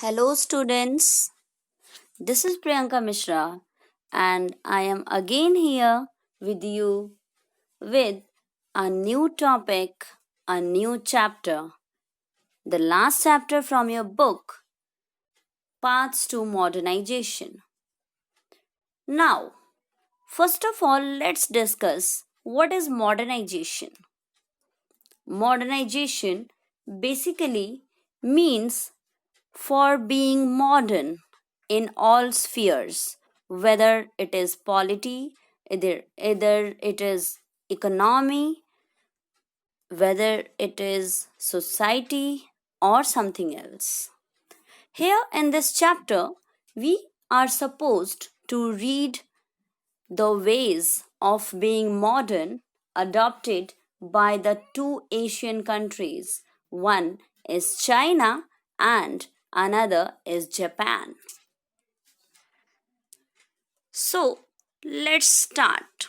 Hello, students. This is Priyanka Mishra, and I am again here with you with a new topic, a new chapter, the last chapter from your book, Paths to Modernization. Now, first of all, let's discuss what is modernization. Modernization basically means for being modern in all spheres, whether it is polity, either it is economy, whether it is society or something else. Here in this chapter, we are supposed to read the ways of being modern adopted by the two Asian countries. One is China and another is Japan. So, let's start.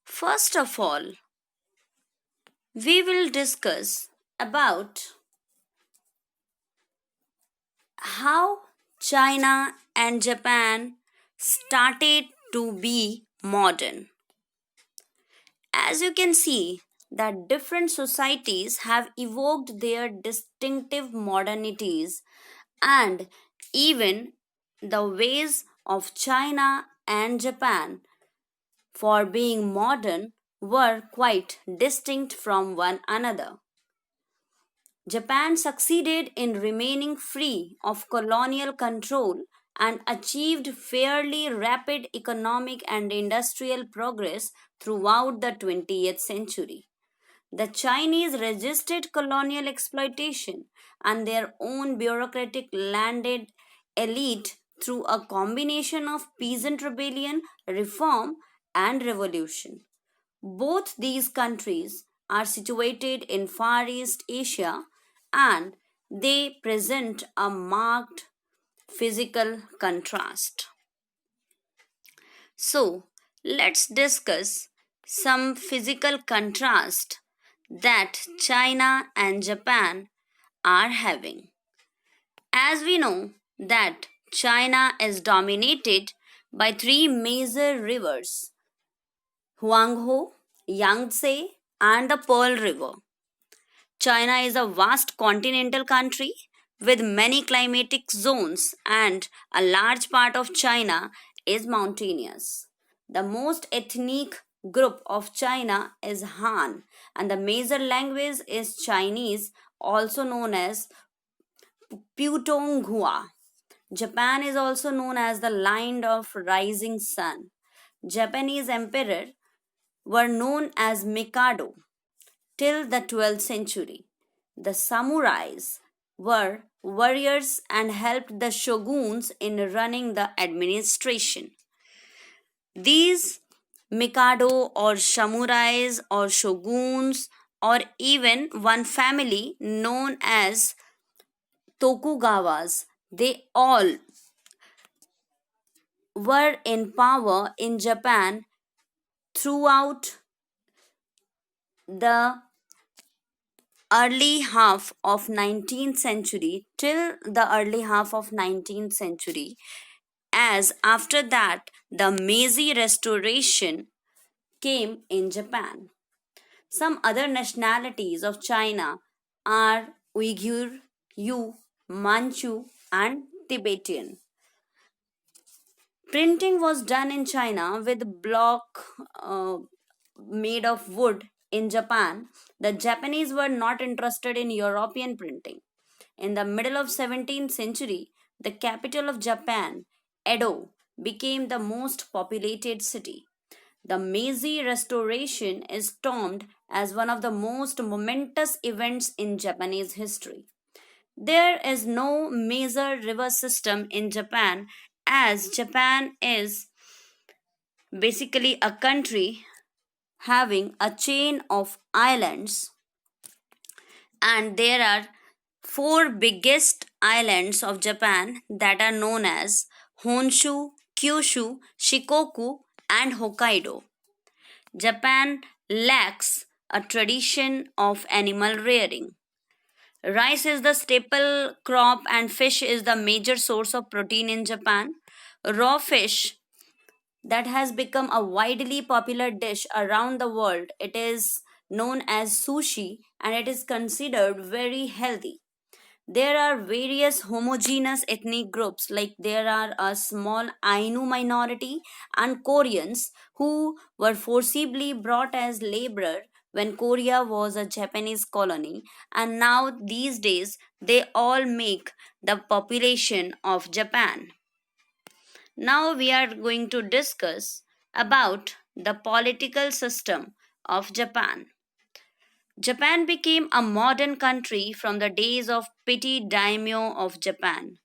First of all, we will discuss about how China and Japan started to be modern. As you can see, that different societies have evoked their distinctive modernities, and even the ways of China and Japan for being modern were quite distinct from one another. Japan succeeded in remaining free of colonial control and achieved fairly rapid economic and industrial progress throughout the 20th century. The Chinese resisted colonial exploitation and their own bureaucratic landed elite through a combination of peasant rebellion, reform, and revolution. Both these countries are situated in Far East Asia and they present a marked physical contrast. So, let's discuss some physical contrast that China and Japan are having. As we know that China is dominated by three major rivers: Huanghe, Yangtze, and the Pearl River. China is a vast continental country with many climatic zones, and a large part of China is mountainous. The most ethnic group of China is Han, and the major language is Chinese, also known as Putonghua. Japan is also known as the land of rising sun. Japanese emperor were known as Mikado till the 12th century. The samurais were warriors and helped the shoguns in running the administration. These Mikado or samurais or shoguns, or even one family known as Tokugawas, they all were in power in Japan throughout the early half of 19th century till the early half of 19th century, as after that the Meiji restoration came in Japan. Some other nationalities of China are Uyghur, Yu, Manchu, and Tibetan. Printing was done in China with block made of wood. In Japan, the Japanese were not interested in European printing. In the middle of 17th century, the capital of Japan, Edo, became the most populated city. The Meiji Restoration is termed as one of the most momentous events in Japanese history. There is no major river system in Japan, as Japan is basically a country having a chain of islands, and there are four biggest islands of Japan that are known as Honshu, Kyushu, Shikoku, and Hokkaido. Japan lacks a tradition of animal rearing. Rice is the staple crop, and fish is the major source of protein in Japan. Raw fish that has become a widely popular dish around the world. It is known as sushi and it is considered very healthy. There are various homogeneous ethnic groups, like there are a small Ainu minority and Koreans who were forcibly brought as labor when Korea was a Japanese colony, and now these days they all make the population of Japan. Now we are going to discuss about the political system of Japan. Japan became a modern country from the days of petty daimyo of Japan.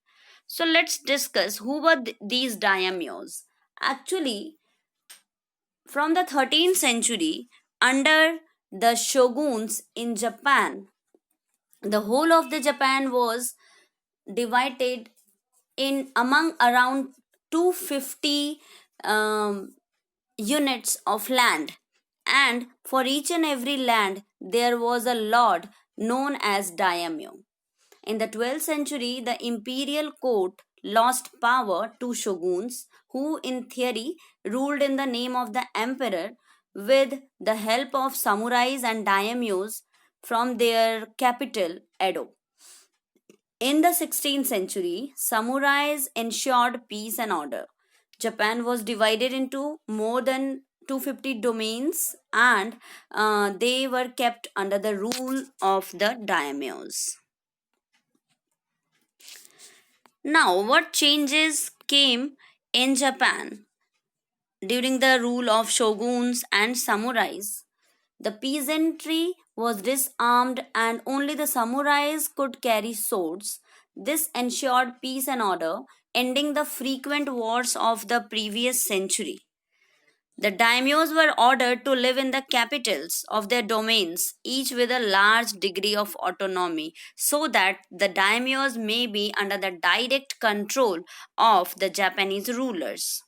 So let's discuss who were these daimyos. Actually, from the 13th century, under the shoguns in Japan, the whole of the Japan was divided in among around 250 um, units of land, and for each and every land there was a lord known as daimyo. In the 12th century, the imperial court lost power to shoguns who, in theory, ruled in the name of the emperor with the help of samurais and daimyos from their capital, Edo. In the 16th century, samurais ensured peace and order. Japan was divided into more than 250 domains, and they were kept under the rule of the daimyos. Now, what changes came in Japan during the rule of shoguns and samurais? The peasantry was disarmed and only the samurais could carry swords. This ensured peace and order, ending the frequent wars of the previous century. The daimyos were ordered to live in the capitals of their domains, each with a large degree of autonomy, so that the daimyos may be under the direct control of the Japanese rulers.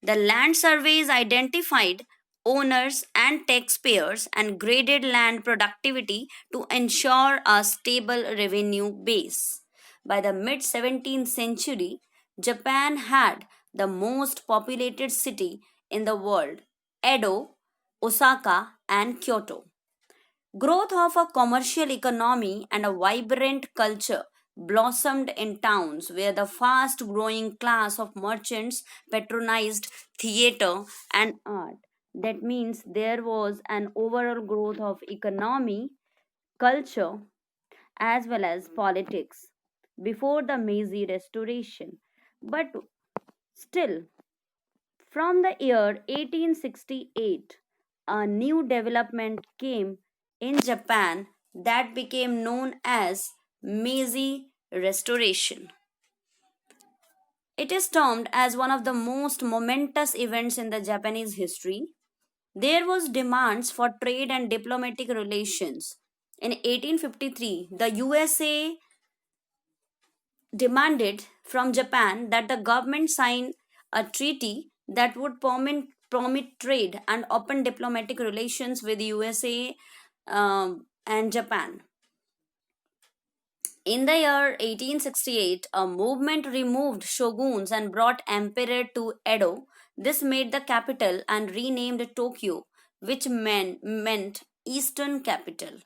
The land surveys identified owners and taxpayers and graded land productivity to ensure a stable revenue base. By the mid 17th century, Japan had the most populated city in the world, Edo, Osaka, and Kyoto. Growth of a commercial economy and a vibrant culture blossomed in towns where the fast growing class of merchants patronized theater and art. That means there was an overall growth of economy, culture, as well as politics before the Meiji Restoration. But still, from the year 1868, a new development came in Japan that became known as Meiji Restoration. It is termed as one of the most momentous events in the Japanese history. There was demands for trade and diplomatic relations. In 1853, the USA demanded from Japan that the government sign a treaty that would permit trade and open diplomatic relations with USA and Japan. In the year 1868, a movement removed shoguns and brought emperor to Edo. This made the capital and renamed Tokyo, which meant Eastern Capital.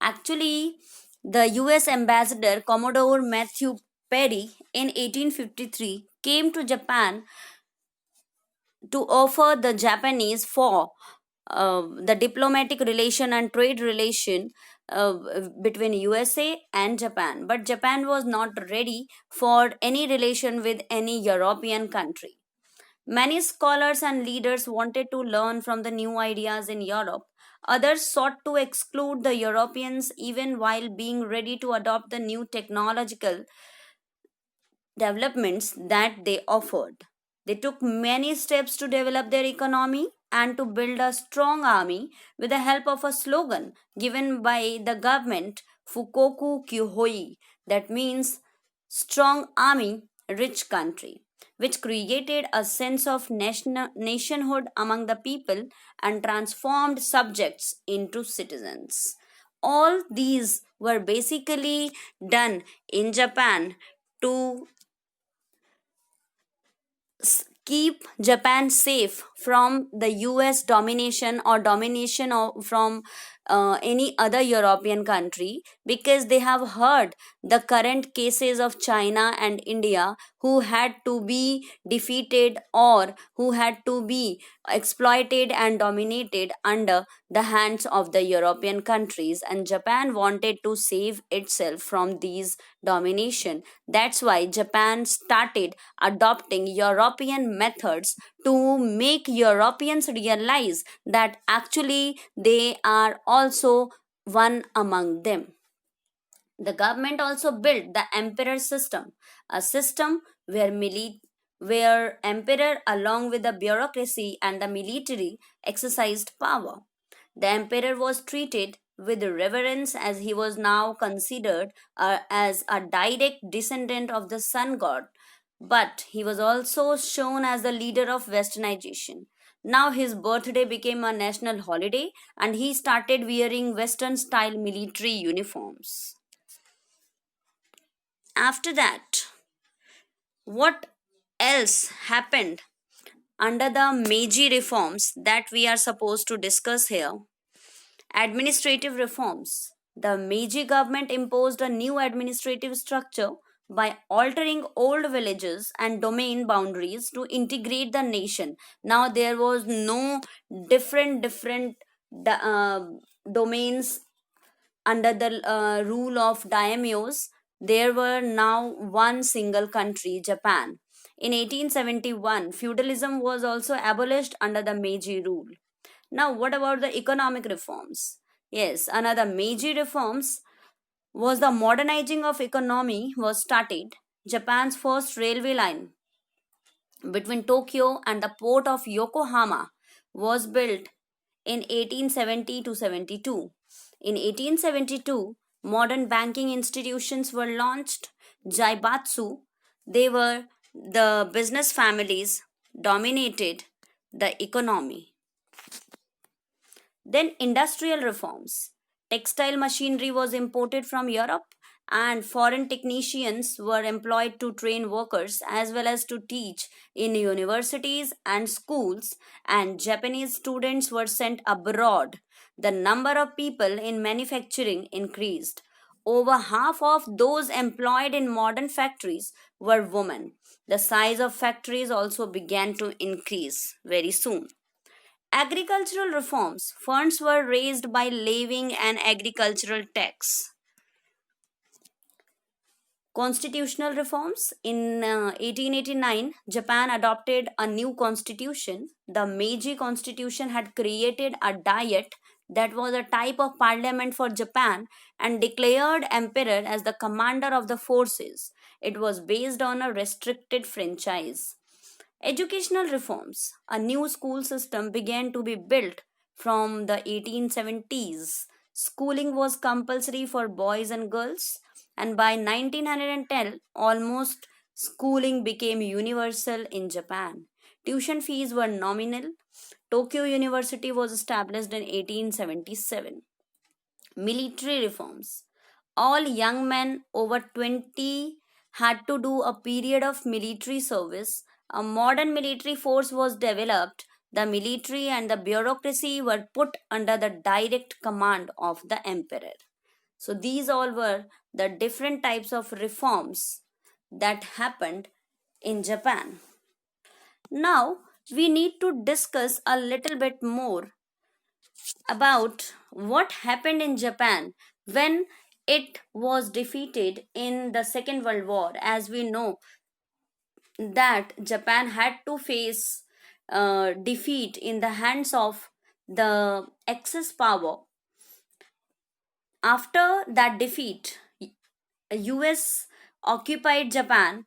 Actually, the US ambassador Commodore Matthew Perry in 1853 came to Japan to offer the Japanese for the diplomatic relation and trade relation between USA and Japan. But Japan was not ready for any relation with any European country. Many scholars and leaders wanted to learn from the new ideas in Europe. Others sought to exclude the Europeans even while being ready to adopt the new technological developments that they offered. They took many steps to develop their economy and to build a strong army with the help of a slogan given by the government, Fukoku Kyuhoi, that means strong army, rich country, which created a sense of nationhood among the people and transformed subjects into citizens. All these were basically done in Japan to keep Japan safe from the US domination or domination from any other European country, because they have heard the current cases of China and India who had to be defeated or who had to be exploited and dominated under the hands of the European countries, and Japan wanted to save itself from these domination. That's why Japan started adopting European methods to make Europeans realize that actually they are also one among them. The government also built the emperor system, a system where emperor along with the bureaucracy and the military exercised power. The emperor was treated with reverence as he was now considered as a direct descendant of the sun god, but he was also shown as the leader of westernization. Now his birthday became a national holiday and he started wearing western style military uniforms. After that, what else happened under the Meiji reforms that we are supposed to discuss here? Administrative reforms. The Meiji government imposed a new administrative structure by altering old villages and domain boundaries to integrate the nation. Now there was no different domains under the rule of daimyos. There were now one single country, Japan. In 1871, feudalism was also abolished under the Meiji rule. Now, what about the economic reforms? Yes, another Meiji reforms was the modernizing of economy was started. Japan's first railway line between Tokyo and the port of Yokohama was built in 1870 to 72. In 1872, modern banking institutions were launched. Jaibatsu, they were the business families dominated the economy. Then industrial reforms. Textile machinery was imported from Europe and foreign technicians were employed to train workers as well as to teach in universities and schools, and Japanese students were sent abroad. The number of people in manufacturing increased. Over half of those employed in modern factories were women. The size of factories also began to increase very soon. Agricultural reforms. Funds were raised by levying an agricultural tax. Constitutional reforms. In 1889, Japan adopted a new constitution. The Meiji constitution had created a diet that was a type of parliament for Japan and declared emperor as the commander of the forces. It was based on a restricted franchise. Educational reforms. A new school system began to be built from the 1870s. Schooling was compulsory for boys and girls, and by 1910, almost schooling became universal in Japan. Tuition fees were nominal. Tokyo University was established in 1877. Military reforms. All young men over 20 had to do a period of military service. A modern military force was developed. The military and the bureaucracy were put under the direct command of the emperor. So, these all were the different types of reforms that happened in Japan. Now, we need to discuss a little bit more about what happened in Japan when it was defeated in the Second World War. As we know, that Japan had to face defeat in the hands of the Axis power. After that defeat, US occupied Japan,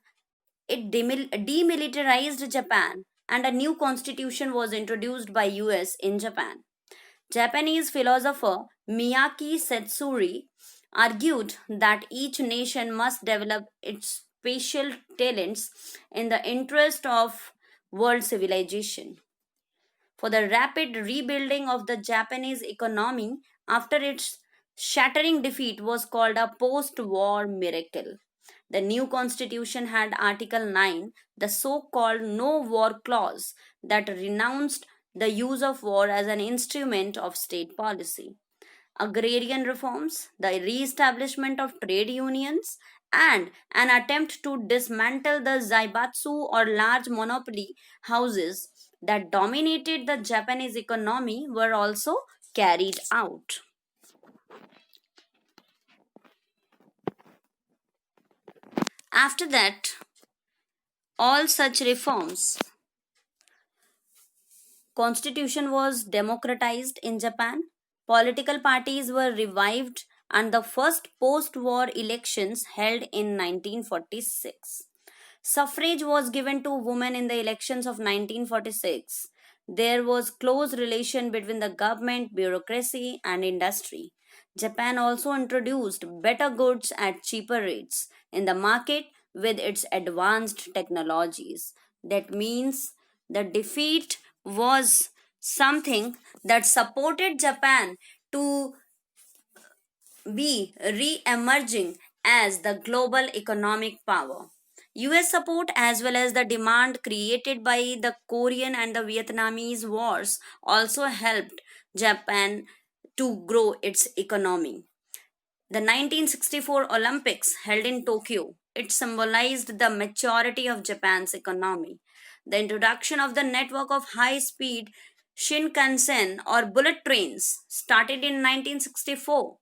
it demilitarized Japan, and a new constitution was introduced by US in Japan. Japanese philosopher Miyaki Setsuri argued that each nation must develop its special talents in the interest of world civilization. For the rapid rebuilding of the Japanese economy after its shattering defeat was called a post war miracle. The new constitution had Article 9, the so called no war clause, that renounced the use of war as an instrument of state policy. Agrarian reforms, the re establishment of trade unions, and an attempt to dismantle the zaibatsu or large monopoly houses that dominated the Japanese economy were also carried out. After that, all such reforms, constitution was democratized in Japan, political parties were revived, and the first post-war elections held in 1946. Suffrage was given to women in the elections of 1946. There was close relation between the government, bureaucracy, and industry. Japan also introduced better goods at cheaper rates in the market with its advanced technologies. That means the defeat was something that supported Japan to be re emerging as the global economic power. US support as well as the demand created by the Korean and the Vietnamese wars also helped Japan to grow its economy. The 1964 Olympics held in Tokyo, it symbolized the maturity of Japan's economy. The introduction of the network of high-speed Shinkansen or bullet trains started in 1964,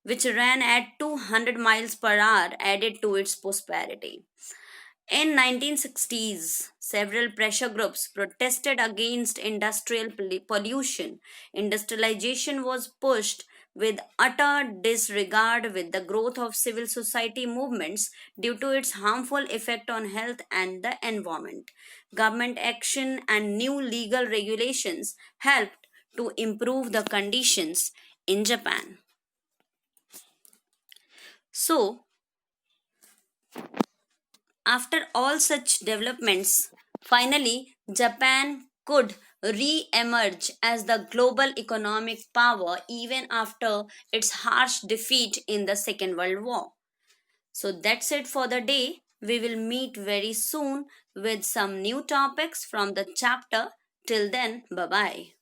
which ran at 200 miles per hour, added to its prosperity. In 1960s, several pressure groups protested against industrial pollution. Industrialization was pushed with utter disregard with the growth of civil society movements due to its harmful effect on health and the environment. Government action and new legal regulations helped to improve the conditions in Japan. So, after all such developments, finally Japan could re emerge as the global economic power even after its harsh defeat in the Second World War. So that's it for the day. We will meet very soon with some new topics from the chapter. Till then, bye bye.